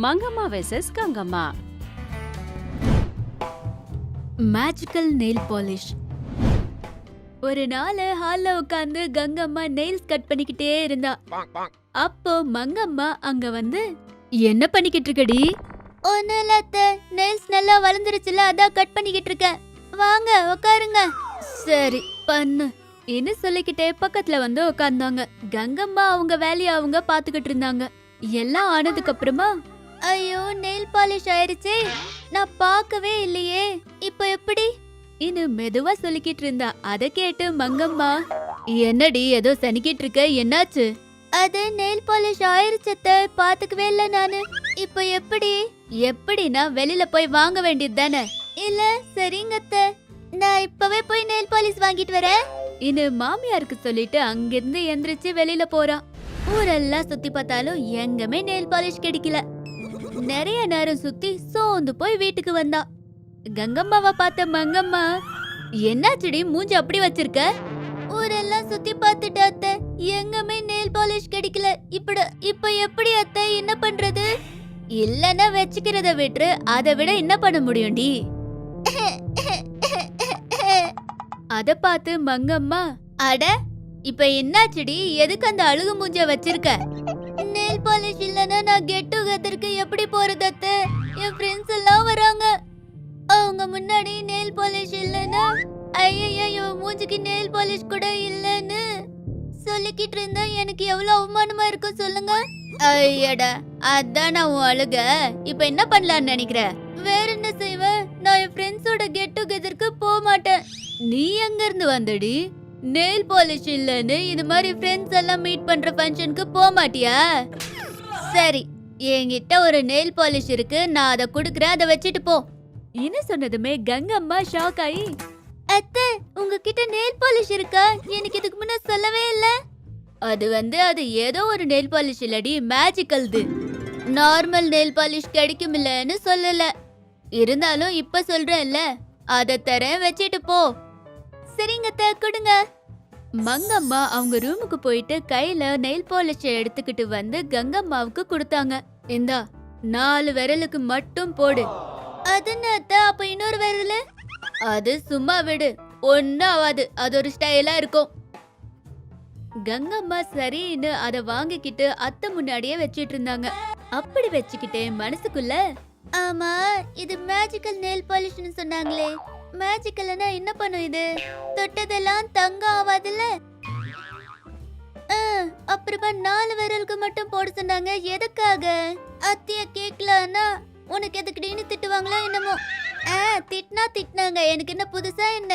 Mangamma versus Gangamma. Magical nail polish. ஒரு நாள் ஹால்ல உட்கார்ந்து கங்கம்மா நெயில்ஸ் கட் பண்ணிக்கிட்டே இருந்தா. அப்போ மங்கம்மா அங்க வந்து, என்ன பண்ணிக்கிட்டு இருக்கடி? ஒன்னும் இல்ல அத்தை, நெயில்ஸ் நல்லா வளர்ந்துருச்சுல, அதான் கட் பண்ணிக்கிட்டு இருக்கேன். வாங்க உட்காருங்க. சரி பண்ணு என்ன சொல்லிக்கிட்டே பக்கத்துல வந்து உட்கார்ந்தாங்க. கங்கம்மா அவங்க வேலைய அவங்க பாத்துக்கிட்டு இருந்தாங்க. எல்லாம் ஆனதுக்கு அப்புறமா, ஐயோ நெயில் பாலிஷ் ஆயிருச்சே, நான் பார்க்கவே இல்லையே, இப்போ எப்படி இன்னும் மெதுவா சொல்லிக்கிட்டு இருந்தா. அத கேட்டு மங்கம்மா, என்னடி ஏதோ சனிக்கிட்டு இருக்க, என்னாச்சு? அது நெயில் பாலிஷ் ஆயிருச்சத்த, பாத்துக்கவே இல்ல நானு. இப்போ எப்படினா வெளியில போய் வாங்க வேண்டியது தானே? இல்ல சரிங்க அத்தை, நான் இப்பவே போய் நெயில் பாலிஷ் வாங்கிட்டு வரேன். இன்னும் மாமியாருக்கு சொல்லிட்டு அங்கிருந்து எந்திரிச்சு வெளியில போறான். ஊரெல்லாம் சுத்தி பார்த்தாலும் எங்கமே நெயில் பாலிஷ் கிடைக்கல. நிறைய நேரம் சுத்தி சோர்ந்து போய் வீட்டுக்கு வந்தா. கங்கம்மாவை பார்த்த மங்கம்மா, என்னாச்சுடி மூஞ்சி அப்படி வச்சிருக்க? ஊரெல்லாம் சுத்தி பார்த்துட்டு அத்தை, எங்கமே நெயில் பாலிஷ் கிடைக்கல. இப்ப எப்படி அத்தை, என்ன பண்றது? இல்லன்னா வச்சுக்கிறத விட்டு அதை விட என்ன பண்ண முடியும்டி? அத பார்த்து மங்கம்மா, அட இப்ப என்னாச்சுடி, எதுக்கு அந்த அழுகு மூஞ்ச வச்சிருக்க? நெயில் பாலிஷ் இல்லனா நான் கெட் டுகெதருக்கு எப்படி போறது அத்தை? என் ஃப்ரெண்ட்ஸ் எல்லாம் வராங்க, அவங்க முன்னாடி நெயில் பாலிஷ் இல்லனா ஐயோ மூஞ்சிக்கு நெயில் பாலிஷ் கூட இல்லன்னு சொல்லிக்கிட்டு இருந்தா எனக்கு எவ்வளவு அவமானமா இருக்கும் சொல்லுங்க. ஐயடா அதான் நான் உன் அழுக. இப்ப என்ன பண்ணலான்னு நினைக்கிற? வேற என்ன செய்வ? நான் என் ஃப்ரெண்ட்ஸோட கெட் டுகெதருக்கு போக மாட்டேன். நீ எங்க இருந்து வந்தடி? நெயில் பாலிஷ் இல்லன்னு இது மாதிரி ஃப்ரெண்ட்ஸ் எல்லாம் மீட் பண்ற ஃபங்க்ஷனுக்கு போக மாட்டியா? சரி என்கிட்ட ஒரு நெயில் பாலிஷ் இருக்கு, நான் அதை குடுக்கறேன், அதை வச்சுட்டு போ. என்ன சொன்னதுமே கங்கம்மா ஷாக் ஆகி, அத்தை உங்ககிட்ட நெயில் பாலிஷ் இருக்கா? எனக்கு இதுக்கு முன்ன சொல்லவே இல்ல. அது ஏதோ ஒரு நெயில் பாலிஷ் இல்லடி, மேஜிக்கல்து. நார்மல் நெயில் பாலிஷ் கிடைக்கும் இல்லன்னு சொல்லல, இருந்தாலும் இப்ப சொல்றேன்ல, அத தரேன், வச்சிட்டு போ. சரிங்க அத்தை, கொடுங்க. மங்கம்மா அவங்க ரூமுக்கு போயிட்டு கையில நெயில் பாலிஷ் எடுத்துக்கிட்டு வந்து கங்கம்மாவுக்கு கொடுத்தாங்க. இந்தா 4 விரலுக்கு மட்டும் போடு. அது என்ன அத்தை, அப்ப இன்னொரு விரலு? அது சும்மா விடு, ஒன்னும் ஆகாது, அது ஒரு ஸ்டைலா இருக்கும். கங்கம்மா சரின்னு அத வாங்கிக்கிட்டு அத்தை முன்னாடியே வச்சிட்டு இருந்தாங்க. அப்படி வச்சுக்கிட்டே மனசுக்குள்ள, ஆமா இது மேஜிக்கல் நெயில் பாலிஷ்னு சொன்னாங்களே, மேஜிக்கல்னா என்ன பண்ணும் இது? தொட்டதெல்லாம் தங்கம் ஆவாதுல்ல? அப்புறமா 4 விரலுக்கு மட்டும் போட சொன்னாங்க, எதுக்காக? அத்திய கேக்கலன்னா உனக்கு எதுக்குடின்னு திட்டுவாங்களா என்னமோ? திட்டினாங்க, எனக்கு என்ன புதுசா என்ன?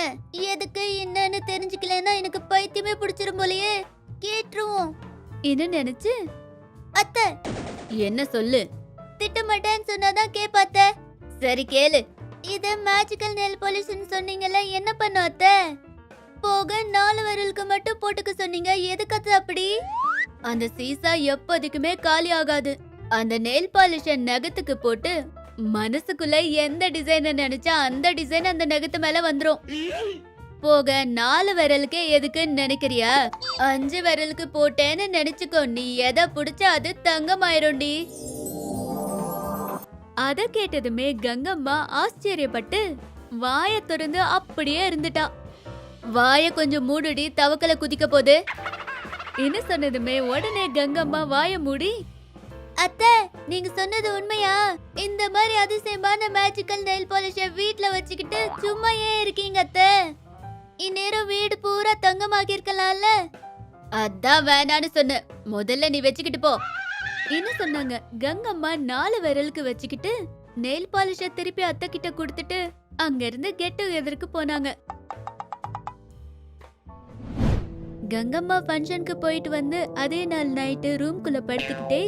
எதுக்கு என்னன்னு தெரிஞ்சுக்கலன்னா எனக்கு பைத்தியமே பிடிச்சிரும் போலயே, கேட்டுருவோம் இது நினைச்சு. அத்தை என்ன சொல்லு? திட்ட மாட்டேன்னு சொன்னாதான் கேப்பாத்த. சரி கேளு. இது மேஜிக்கல் நெயில் பாலிஷ்னு சொன்னீங்கல்ல, என்ன பண்ணும் அத்தை? போக 4 விரலுக்கு மட்டும் போட்டுக்க சொன்னீங்க, எதுக்கு அத்தை அப்படி? அந்த சீசா எப்போதுக்குமே காலி ஆகாது. அந்த நெயில் பாலிஷ நகத்துக்கு போட்டு மனசுக்குள்ள எந்த டிசைன் நினைச்சா அந்த டிசைன் அந்த நகத்து மேல வந்துரும். போக 4 விரலுக்கே எதுக்குன்னு நினைக்கிறியா? 5 விரலுக்கு போட்டேன்னு நினைச்சுக்கோ, நீ எதை புடிச்சா அது தங்கமாயிரும்டி. அத கேட்டதுமே கங்கம்மா ஆச்சரியப்பட்டு வாய திறந்து அப்படியே இருந்துட்டா. வாய கொஞ்சம் மூடுடி, தவக்கல குதிக்க போது. என்ன சொன்னதுமே உடனே கங்கம்மா வாய மூடி, அத்தை நீங்க சொன்னது உண்மையா? இந்த மாதிரி அதிசயமான மேஜிக்கல் நெயில் பாலிஷ வீட்ல வச்சுக்கிட்டு சும்மா ஏன் இருக்கீங்க அத்தை? இந்நேரம் வீடு பூரா தங்கமாக்கி இருக்கலாம்ல. அதான் வேணான்னு சொன்ன, முதல்ல நீ வச்சுக்கிட்டு போ. என்ன சொன்னாங்க கங்கம்மா 4 விரலுக்கு வச்சுக்கிட்டு நெயில் பாலிஷ திருப்பி அத்தை கிட்ட கொடுத்துட்டு அங்க இருந்து கெட் டுகெதருக்கு போனாங்க. கங்கம்மா ஃபங்க்ஷனுக்கு போயிட்டு வந்து அதே நாள் நைட்டு ரூம்குள்ள படுத்துக்கிட்டே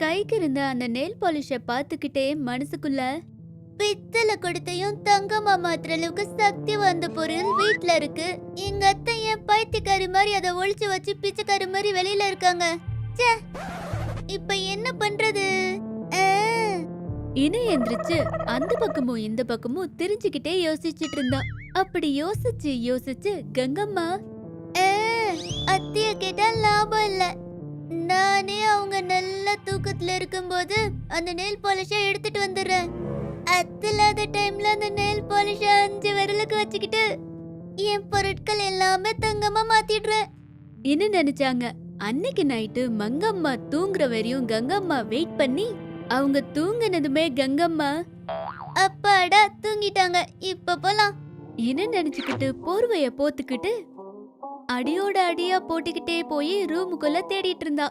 கைக்கு இருந்த அந்த நெயில் பாலிஷ பாத்துக்கிட்டே மனசுக்குள்ள, பித்தளை கொடுத்தையும் தங்கமா மாத்திர அளவுக்கு சக்தி வந்த பொருள் வீட்ல இருக்கு. எங்க அத்தை என் பைத்தியக்காரி மாதிரி அதை ஒளிச்சு வச்சு பிச்சைக்காரி மாதிரி வெளியில இருக்காங்க. இப்ப என்ன பண்றது? இனி எந்திரிச்சு அந்த பக்கமும் இந்த பக்கமும் தெரிஞ்சுக்கிட்டே யோசிச்சுட்டு இருந்தா. அப்படி யோசிச்சு கங்கம்மா, அத்திய கேட்டா லாபம் இல்ல, நானே அவங்க நல்ல நல்லா தூக்கத்துல இருக்கும்போது அந்த நெயில் பாலிஷ எடுத்துட்டு வந்துடுறேன். அத்தில்லாத டைம்ல அந்த நெயில் பாலிஷ 5 விரலுக்கு வச்சுக்கிட்டு என் பொருட்கள் எல்லாமே தங்கமா மாத்திடுறேன். என்ன நினைச்சாங்க? அன்னைக்கு நைட்டு மங்கம்மா தூங்குற வரையும் கங்கம்மா வெயிட் பண்ணி அவங்க தூங்கினதுமே கங்கம்மா அப்பாடா தூங்கிட்டாங்க, இப்ப போலாம் என்ன நினைச்சுக்கிட்டு போர்வைய போத்துக்கிட்டு அடியோட அடியா போட்டுக்கிட்டே போய் ரூமுக்குள்ள தேடிட்டு இருந்தா.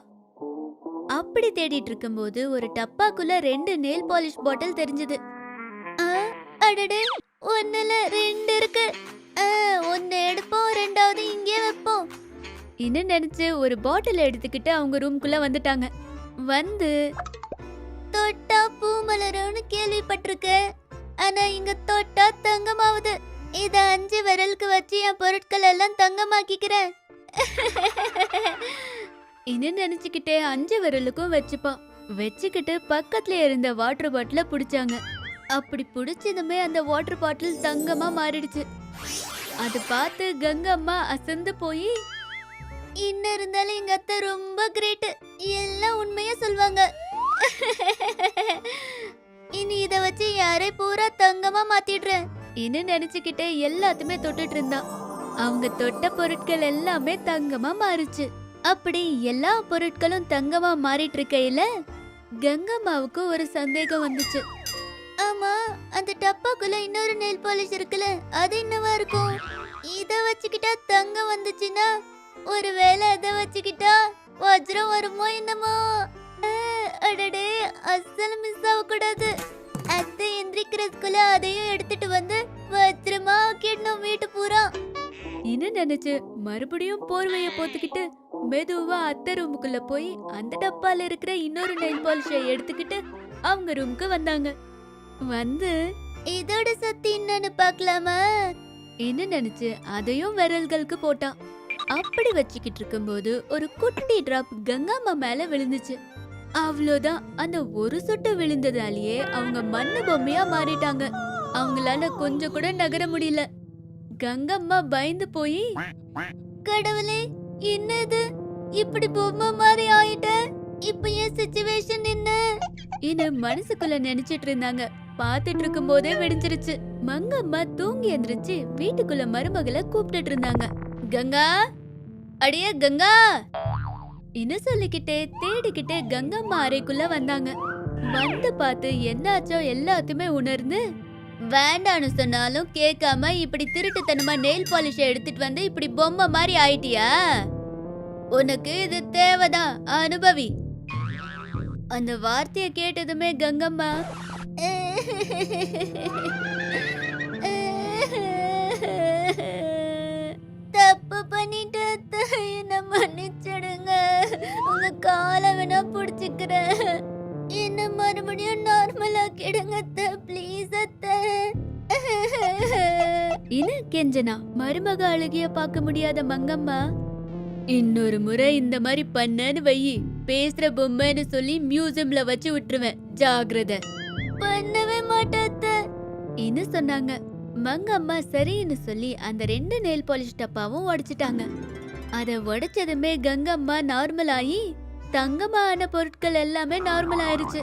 அப்படி தேடிட்டு இருக்கும்போது ஒரு டப்பாக்குள்ள 2 நெயில் பாலிஷ் பாட்டில் தெரிஞ்சது. அடடே, ஒண்ணுல 2 இருக்கு. ஒன்னு எடுப்போம், 2வது இங்கே வைப்போம் என்ன நினைச்சு ஒரு பாட்டில் எடுத்துக்கிட்டு அவங்க ரூம்குள்ள வந்துட்டாங்க. வந்து தொட்டா பூ மலரும்னு கேள்விப்பட்டிருக்கேன், ஆனா இங்க தொட்டா தங்கமாவுது. இத 5 விரலுக்கு வச்சு என் பொருட்கள் எல்லாம் தங்கமாக்கிக்கிறேன் இன்னும் நினைச்சுக்கிட்டே 5 விரலுக்கும் வச்சுக்கிட்டு பக்கத்துல இருந்த வாட்டர் பாட்டில புடிச்சாங்க. அப்படி புடிச்சதுமே அந்த வாட்டர் பாட்டில் தங்கமா மாறிடுச்சு. அது பார்த்து கங்கம்மா அசந்து போய், இன்னும் இருந்தாலும் எங்க அத்தை ரொம்ப கிரேட், எல்லாம் உண்மையா சொல்வாங்க. இனி இத வச்சு யாரை பூரா தங்கமா மாத்திடுறேன் இன்னும் நினைச்சுக்கிட்டே எல்லாத்தையுமே தொட்டுட்டு இருந்தா. அவங்க தொட்ட பொருட்கள் எல்லாமே தங்கமா மாறுச்சு. அப்படி எல்லா பொருட்களும் தங்கமா மாறிட்டு இருக்கையில கங்கம்மாவுக்கு ஒரு சந்தேகம் வந்துச்சு. ஆமா, அந்த டப்பாக்குள்ள இன்னொரு நெயில் பாலிஷ் இருக்குல்ல, அது என்னவா இருக்கும்? இத வச்சுக்கிட்டா தங்கம் வந்துச்சுன்னா, ஒருவேளை அத வச்சுக்கிட்டா வஜ்ரம் வருமோ என்னமோ? அடடே, அசல் மிஸ் ஆக கூடாது. அத்தை எந்திரிக்கிறதுக்குள்ள அதையும் எடுத்துட்டு வந்து வஜ்ரமா ஆக்கிடணும் வீட்டு பூரா இன்னும் நினைச்சு மறுபடியும் போர்வைய போத்துக்கிட்டு மெதுவா அத்தை ரூமுக்குள்ள போய் அந்த டப்பால இருக்கிற இன்னொரு நெயில் பாலிஷை எடுத்துக்கிட்டு அவங்க ரூமுக்கு வந்தாங்க. வந்து இதோட சக்தி என்னன்னு பாக்கலாமா என்ன நினைச்சு அதையும் விரல்களுக்கு போட்டான். அப்படி வச்சுக்கிட்டு இருக்கும்போது ஒரு குட்டி டிராப் கங்காம்மா மேல விழுந்துச்சு. அவ்வளோதான், அந்த ஒரு சொட்டு விழுந்ததாலேயே அவங்க மண்ணு பொம்மையா மாறிட்டாங்க. அவங்களால கொஞ்சம் கூட நகர முடியல. கங்கம்மா பயந்து போய், கடவுளே என்னது, இப்படி பொம்மை மாதிரி ஆயிட்ட, இப்ப என் சிச்சுவேஷன் என்ன மனசுக்குள்ள நினைச்சிட்டு இருந்தாங்க. பாத்துட்டு இருக்கும் போதே விடிஞ்சிருச்சு. மங்கம்மா தூங்கி எந்திரிச்சு வீட்டுக்குள்ள மருமகளை கூப்பிட்டுட்டு இருந்தாங்க. கங்கா, அடியே கங்கா இன்னும் சொல்லிக்கிட்டே தேடிக்கிட்டே கங்கம்மா அறைக்குள்ள வந்தாங்க. வந்து பார்த்து என்னாச்சோ எல்லாத்தையுமே உணர்ந்து, வேண்டான்னு சொன்னாலும் கேட்காம இப்படி திருட்டுத்தனமா நெயில் பாலிஷ் எடுத்துட்டு வந்து இப்படி பொம்மை மாதிரி ஆயிட்டியா? உனக்கு இது தேவைதான், அனுபவி. அந்த வார்த்தைய கேட்டதுமே கங்கம்மா தப்பு பண்ணிட்டு என்ன மன்னிச்சிடுங்க, உங்க காலை வேணா புடிச்சுக்கிறேன், என்ன மறுபடியும் நார்மல் ஆக்கிடுங்க ப்ளீஸ் அத்தை. இன்னும் கெஞ்சனா மருமக அழுகிய பார்க்க முடியாத மங்கம்மா, இன்னொரு முறை இந்த மாதிரி பண்ணன்னு வையி, பேசுற பொம்மைன்னு சொல்லி மியூசியம்ல வச்சு விட்டுருவேன், ஜாகிரதை. பண்ணவே மாட்டாத்த இன்னும் சொன்னாங்க. மங்கம்மா சரின்னு சொல்லி அந்த 2 நெயில் பாலிஷ் டப்பாவும் உடைச்சிட்டாங்க. அத உடைச்சதுமே கங்கம்மா நார்மல் ஆகி தங்கமான பொருட்கள் எல்லாமே நார்மல் ஆயிருச்சு.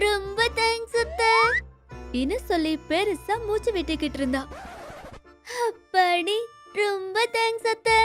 ரொம்ப தேங்க்ஸ் அத்தை இன்னும் சொல்லி பெருசா மூச்சு விட்டுக்கிட்டு இருந்தா. அப்பாடி, ரொம்ப தேங்க்ஸ் அத்தை.